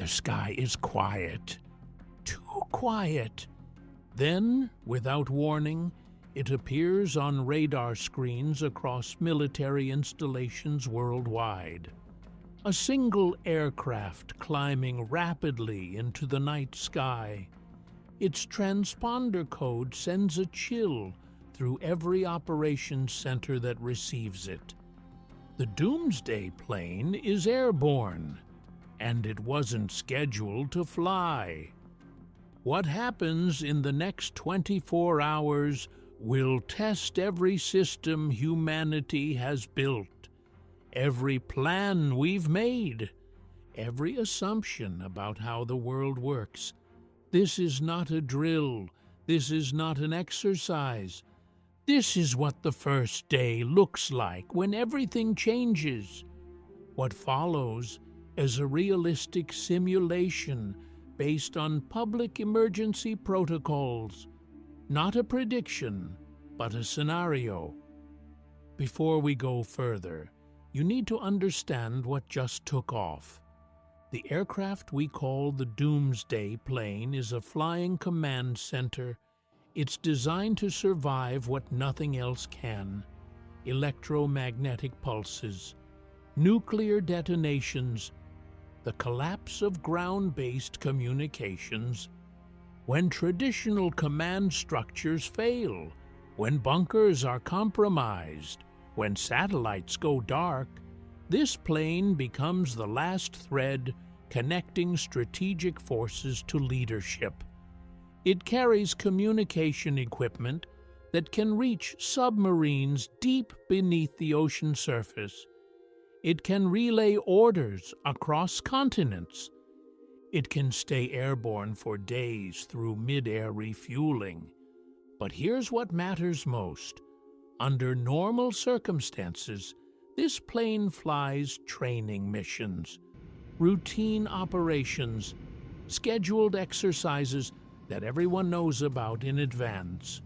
The sky is quiet. Too quiet. Then, without warning, it appears on radar screens across military installations worldwide. A single aircraft climbing rapidly into the night sky. Its transponder code sends a chill through every operations center that receives it. The Doomsday Plane is airborne, and it wasn't scheduled to fly. What happens in the next 24 hours will test every system humanity has built, every plan we've made, every assumption about how the world works. This is not a drill. This is not an exercise. This is what the first day looks like when everything changes. What follows is a realistic simulation based on public emergency protocols. Not a prediction, but a scenario. Before we go further, you need to understand what just took off. The aircraft we call the Doomsday Plane is a flying command center. It's designed to survive what nothing else can: electromagnetic pulses, nuclear detonations, the collapse of ground-based communications. When traditional command structures fail, when bunkers are compromised, when satellites go dark, this plane becomes the last thread connecting strategic forces to leadership. It carries communication equipment that can reach submarines deep beneath the ocean surface. It can relay orders across continents. It can stay airborne for days through mid-air refueling. But here's what matters most. Under normal circumstances, this plane flies training missions, routine operations, scheduled exercises that everyone knows about in advance.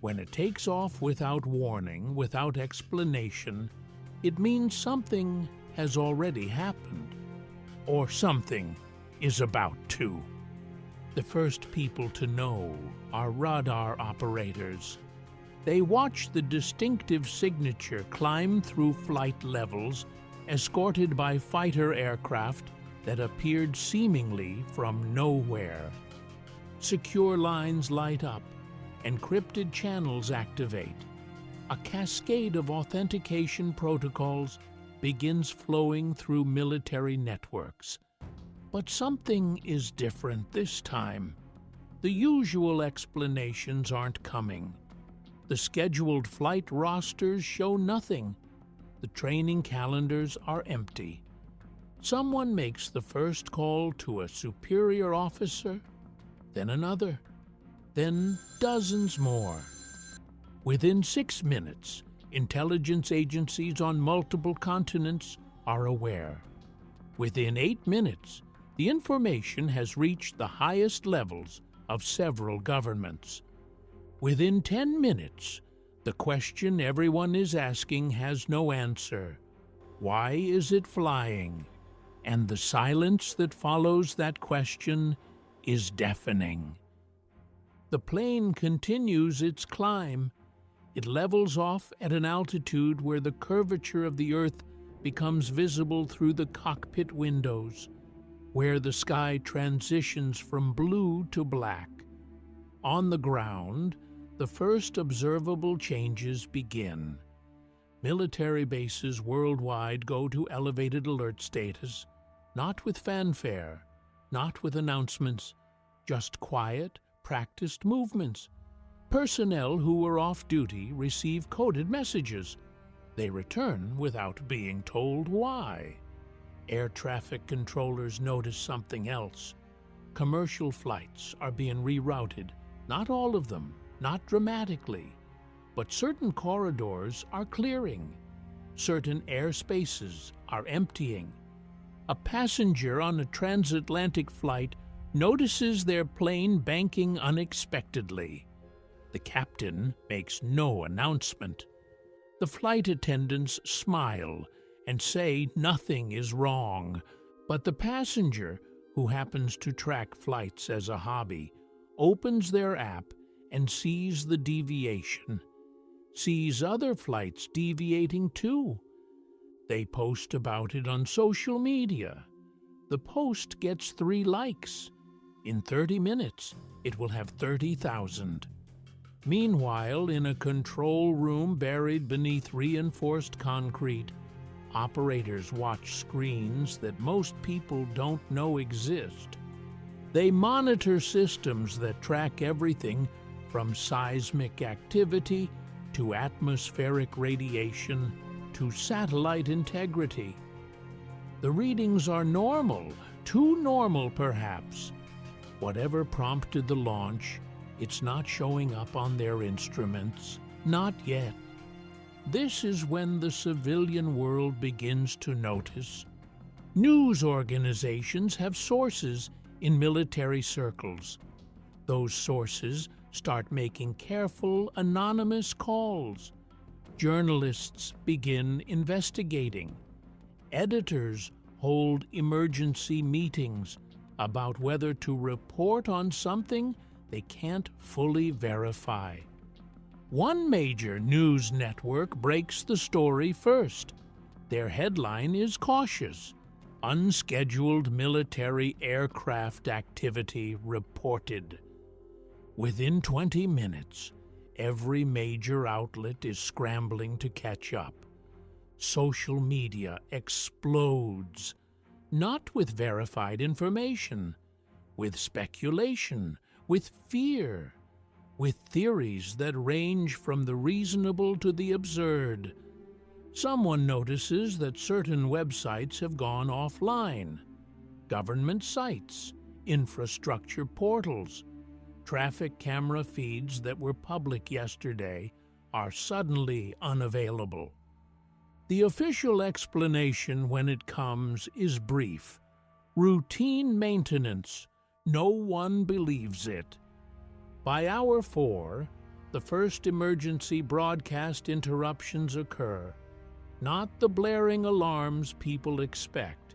When it takes off without warning, without explanation, it means something has already happened, or something is about to. The first people to know are radar operators. They watch the distinctive signature climb through flight levels, escorted by fighter aircraft that appeared seemingly from nowhere. Secure lines light up, encrypted channels activate. A cascade of authentication protocols begins flowing through military networks. But something is different this time. The usual explanations aren't coming. The scheduled flight rosters show nothing. The training calendars are empty. Someone makes the first call to a superior officer, then another, then dozens more. Within 6 minutes, intelligence agencies on multiple continents are aware. Within 8 minutes, the information has reached the highest levels of several governments. Within 10 minutes, the question everyone is asking has no answer. Why is it flying? And the silence that follows that question is deafening. The plane continues its climb. It levels off at an altitude where the curvature of the Earth becomes visible through the cockpit windows, where the sky transitions from blue to black. On the ground, the first observable changes begin. Military bases worldwide go to elevated alert status, not with fanfare, not with announcements, just quiet, practiced movements. Personnel who were off duty receive coded messages. They return without being told why. Air traffic controllers notice something else. Commercial flights are being rerouted, not all of them, not dramatically, but certain corridors are clearing. Certain airspaces are emptying. A passenger on a transatlantic flight notices their plane banking unexpectedly. The captain makes no announcement. The flight attendants smile and say nothing is wrong, but the passenger, who happens to track flights as a hobby, opens their app and sees the deviation, sees other flights deviating too. They post about it on social media. The post gets 3 likes. In 30 minutes, it will have 30,000. Meanwhile, in a control room buried beneath reinforced concrete, operators watch screens that most people don't know exist. They monitor systems that track everything from seismic activity to atmospheric radiation to satellite integrity. The readings are normal, too normal perhaps. Whatever prompted the launch, it's not showing up on their instruments, not yet. This is when the civilian world begins to notice. News organizations have sources in military circles. Those sources start making careful, anonymous calls. Journalists begin investigating. Editors hold emergency meetings about whether to report on something they can't fully verify. One major news network breaks the story first. Their headline is cautious: "Unscheduled military aircraft activity reported." Within 20 minutes, every major outlet is scrambling to catch up. Social media explodes, not with verified information, with speculation, with fear, with theories that range from the reasonable to the absurd. Someone notices that certain websites have gone offline. Government sites, infrastructure portals, traffic camera feeds that were public yesterday are suddenly unavailable. The official explanation when it comes is brief: routine maintenance. No one believes it. By hour 4, the first emergency broadcast interruptions occur. Not the blaring alarms people expect,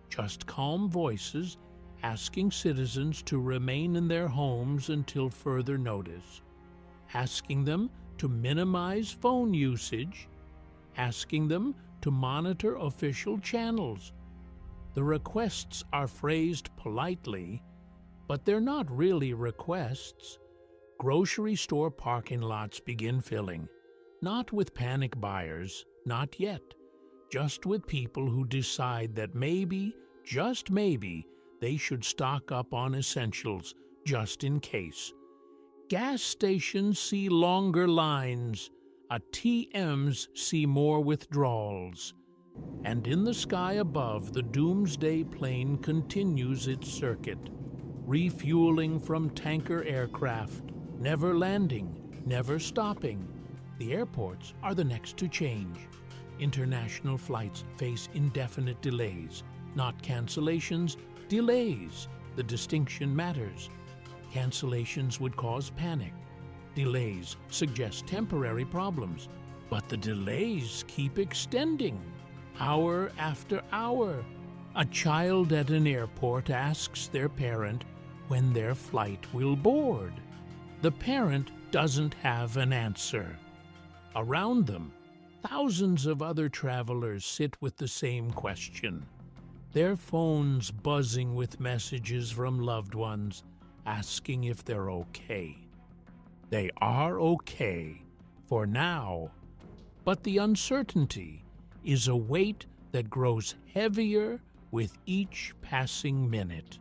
just calm voices asking citizens to remain in their homes until further notice, asking them to minimize phone usage, asking them to monitor official channels. The requests are phrased politely, but they're not really requests. Grocery store parking lots begin filling, not with panic buyers, not yet, just with people who decide that maybe, just maybe, they should stock up on essentials just in case. Gas stations see longer lines, ATMs see more withdrawals. And in the sky above, the Doomsday Plane continues its circuit, refueling from tanker aircraft, never landing, never stopping. The airports are the next to change. International flights face indefinite delays, not cancellations, delays. The distinction matters. Cancellations would cause panic. Delays suggest temporary problems, but the delays keep extending. Hour after hour, a child at an airport asks their parent when their flight will board. The parent doesn't have an answer. Around them, thousands of other travelers sit with the same question, their phones buzzing with messages from loved ones asking if they're okay. They are okay for now, but the uncertainty is a weight that grows heavier with each passing minute.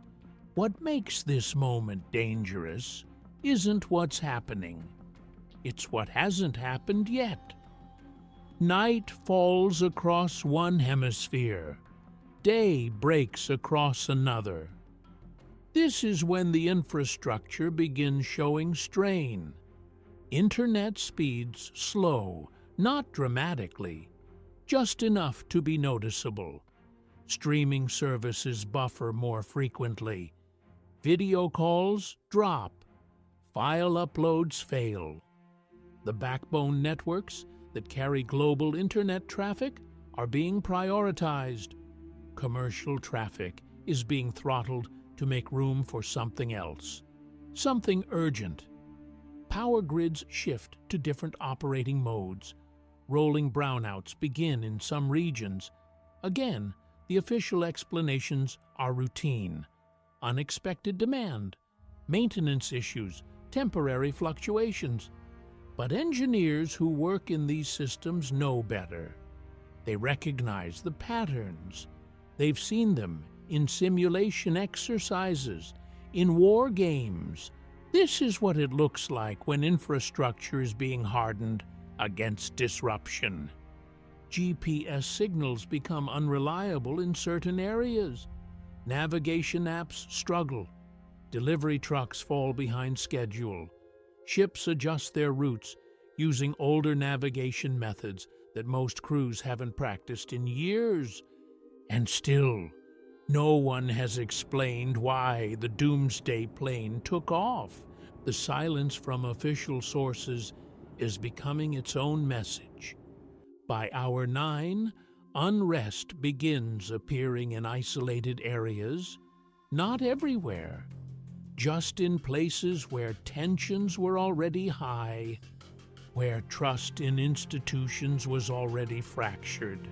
What makes this moment dangerous isn't what's happening. It's what hasn't happened yet. Night falls across one hemisphere. Day breaks across another. This is when the infrastructure begins showing strain. Internet speeds slow, not dramatically, just enough to be noticeable. Streaming services buffer more frequently. Video calls drop. File uploads fail. The backbone networks that carry global internet traffic are being prioritized. Commercial traffic is being throttled to make room for something else, something urgent. Power grids shift to different operating modes. Rolling brownouts begin in some regions. Again, the official explanations are routine. Unexpected demand, maintenance issues, temporary fluctuations. But engineers who work in these systems know better. They recognize the patterns. They've seen them in simulation exercises, in war games. This is what it looks like when infrastructure is being hardened against disruption. GPS signals become unreliable in certain areas. Navigation apps struggle. Delivery trucks fall behind schedule. Ships adjust their routes using older navigation methods that most crews haven't practiced in years. And still, no one has explained why the Doomsday Plane took off. The silence from official sources is becoming its own message. By hour 9, unrest begins appearing in isolated areas, not everywhere, just in places where tensions were already high, where trust in institutions was already fractured.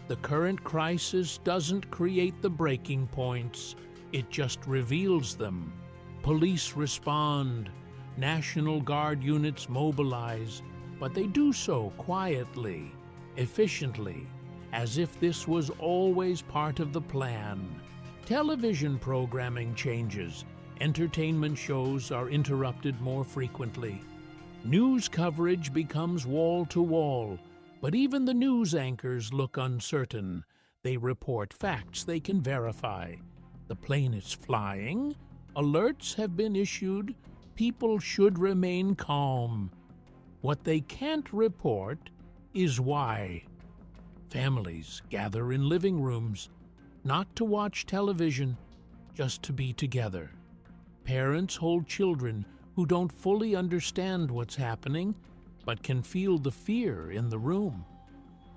The current crisis doesn't create the breaking points, it just reveals them. Police respond, National Guard units mobilize, but they do so quietly, efficiently, as if this was always part of the plan. Television programming changes. Entertainment shows are interrupted more frequently. News coverage becomes wall-to-wall, but even the news anchors look uncertain. They report facts they can verify. The plane is flying. Alerts have been issued. People should remain calm. What they can't report is why. Families gather in living rooms, not to watch television, just to be together. Parents hold children who don't fully understand what's happening, but can feel the fear in the room.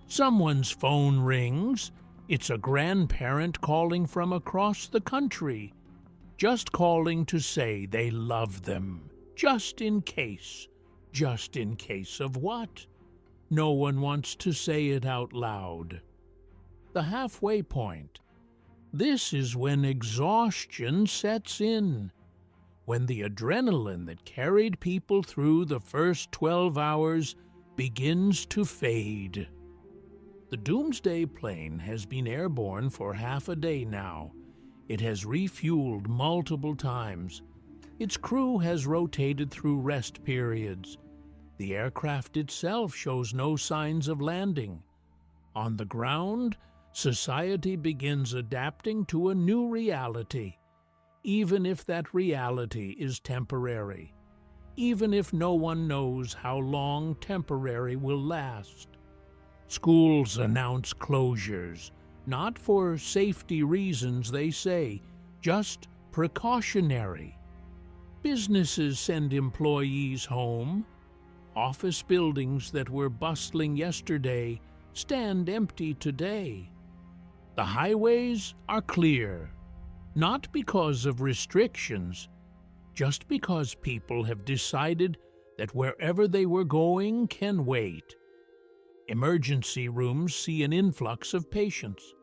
Someone's phone rings. It's a grandparent calling from across the country, just calling to say they love them, just in case. Just in case of what? No one wants to say it out loud. The halfway point. This is when exhaustion sets in, when the adrenaline that carried people through the first 12 hours begins to fade. The Doomsday Plane has been airborne for half a day now. It has refueled multiple times. Its crew has rotated through rest periods. The aircraft itself shows no signs of landing. On the ground, society begins adapting to a new reality, even if that reality is temporary, even if no one knows how long temporary will last. Schools announce closures, not for safety reasons, they say, just precautionary. Businesses send employees home. Office buildings that were bustling yesterday stand empty today. The highways are clear, not because of restrictions, just because people have decided that wherever they were going can wait. Emergency rooms see an influx of patients,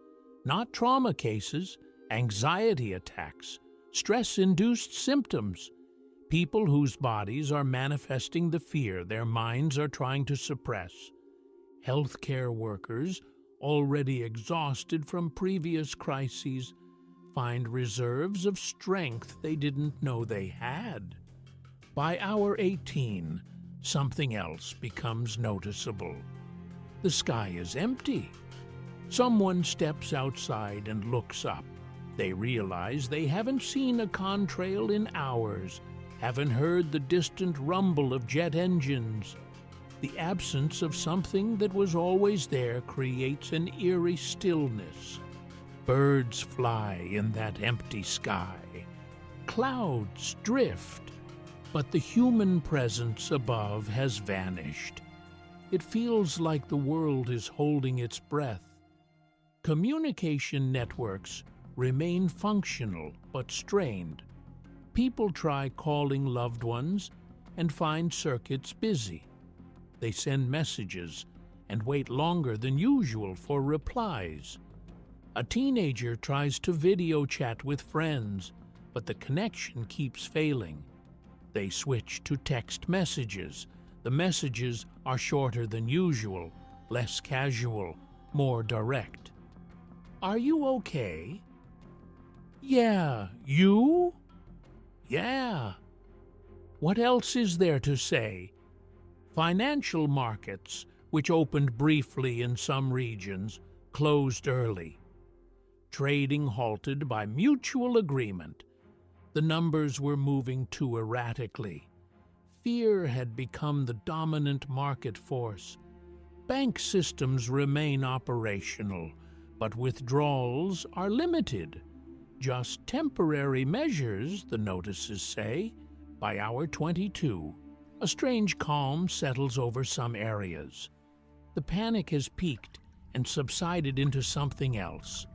not trauma cases, anxiety attacks, stress-induced symptoms, people whose bodies are manifesting the fear their minds are trying to suppress. Healthcare workers, already exhausted from previous crises, find reserves of strength they didn't know they had. By hour 18, something else becomes noticeable. The sky is empty. Someone steps outside and looks up. They realize they haven't seen a contrail in hours, haven't heard the distant rumble of jet engines. The absence of something that was always there creates an eerie stillness. Birds fly in that empty sky. Clouds drift, but the human presence above has vanished. It feels like the world is holding its breath. Communication networks remain functional but strained. People try calling loved ones and find circuits busy. They send messages and wait longer than usual for replies. A teenager tries to video chat with friends, but the connection keeps failing. They switch to text messages. The messages are shorter than usual, less casual, more direct. "Are you okay?" "Yeah, you?" "Yeah." What else is there to say? Financial markets, which opened briefly in some regions, closed early. Trading halted by mutual agreement. The numbers were moving too erratically. Fear had become the dominant market force. Bank systems remain operational, but withdrawals are limited. Just temporary measures, the notices say. By hour 22, a strange calm settles over some areas. The panic has peaked and subsided into something else.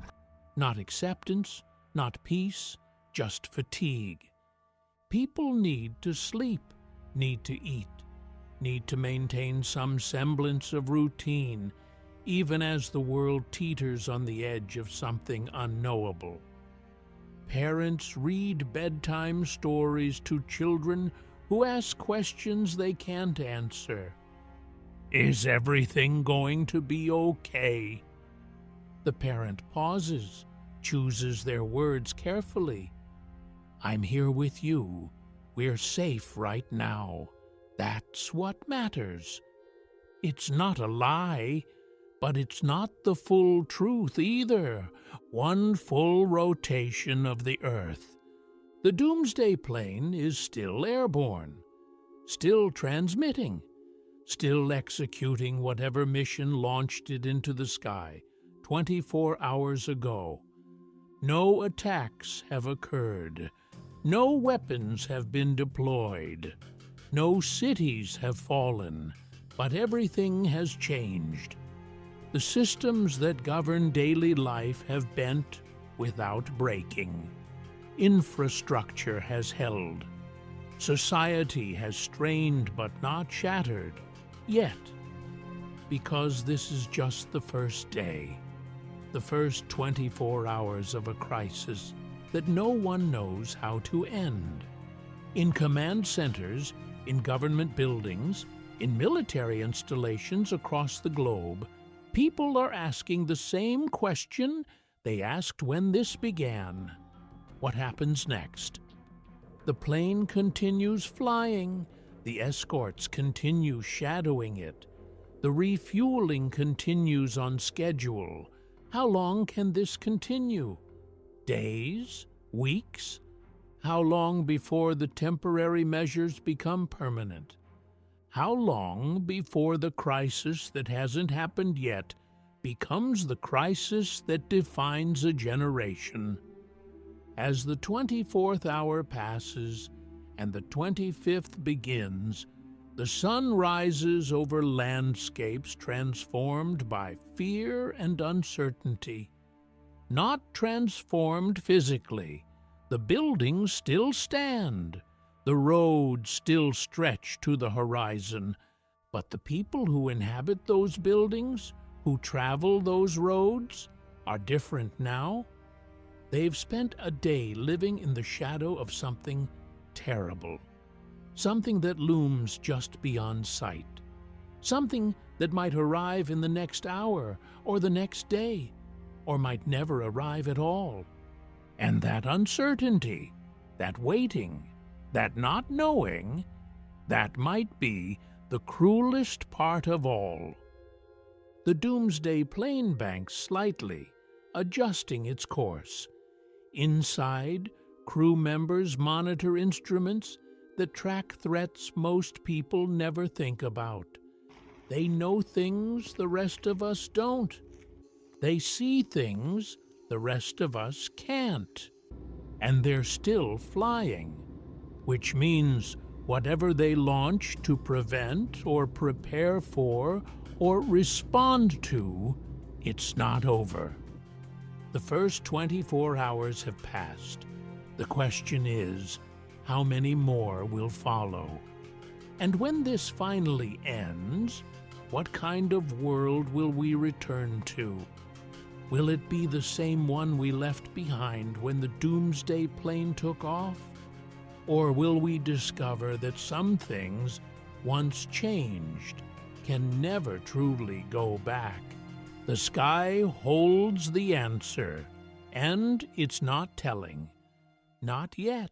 Not acceptance, not peace, just fatigue. People need to sleep, need to eat, need to maintain some semblance of routine, even as the world teeters on the edge of something unknowable. Parents read bedtime stories to children who ask questions they can't answer. Is everything going to be okay? The parent pauses, chooses their words carefully. I'm here with you. We're safe right now. That's what matters. It's not a lie, but it's not the full truth either. One full rotation of the Earth. The Doomsday Plane is still airborne, still transmitting, still executing whatever mission launched it into the sky 24 hours ago. No attacks have occurred. No weapons have been deployed. No cities have fallen, but everything has changed. The systems that govern daily life have bent without breaking. Infrastructure has held. Society has strained but not shattered, yet, because this is just the first day, the first 24 hours of a crisis that no one knows how to end. In command centers, in government buildings, in military installations across the globe, people are asking the same question they asked when this began. What happens next? The plane continues flying. The escorts continue shadowing it. The refueling continues on schedule. How long can this continue? Days? Weeks? How long before the temporary measures become permanent? How long before the crisis that hasn't happened yet becomes the crisis that defines a generation? As the 24th hour passes and the 25th begins, the sun rises over landscapes transformed by fear and uncertainty. Not transformed physically. The buildings still stand. The roads still stretch to the horizon. But the people who inhabit those buildings, who travel those roads, are different now. They've spent a day living in the shadow of something terrible. Something that looms just beyond sight. Something that might arrive in the next hour or the next day, or might never arrive at all. And that uncertainty, that waiting, that not knowing, that might be the cruelest part of all. The Doomsday Plane banks slightly, adjusting its course. Inside, crew members monitor instruments that track threats most people never think about. They know things the rest of us don't. They see things the rest of us can't. And they're still flying, which means whatever they launch to prevent or prepare for or respond to, it's not over. The first 24 hours have passed. The question is, how many more will follow? And when this finally ends, what kind of world will we return to? Will it be the same one we left behind when the Doomsday Plane took off? Or will we discover that some things, once changed, can never truly go back? The sky holds the answer, and it's not telling. Not yet.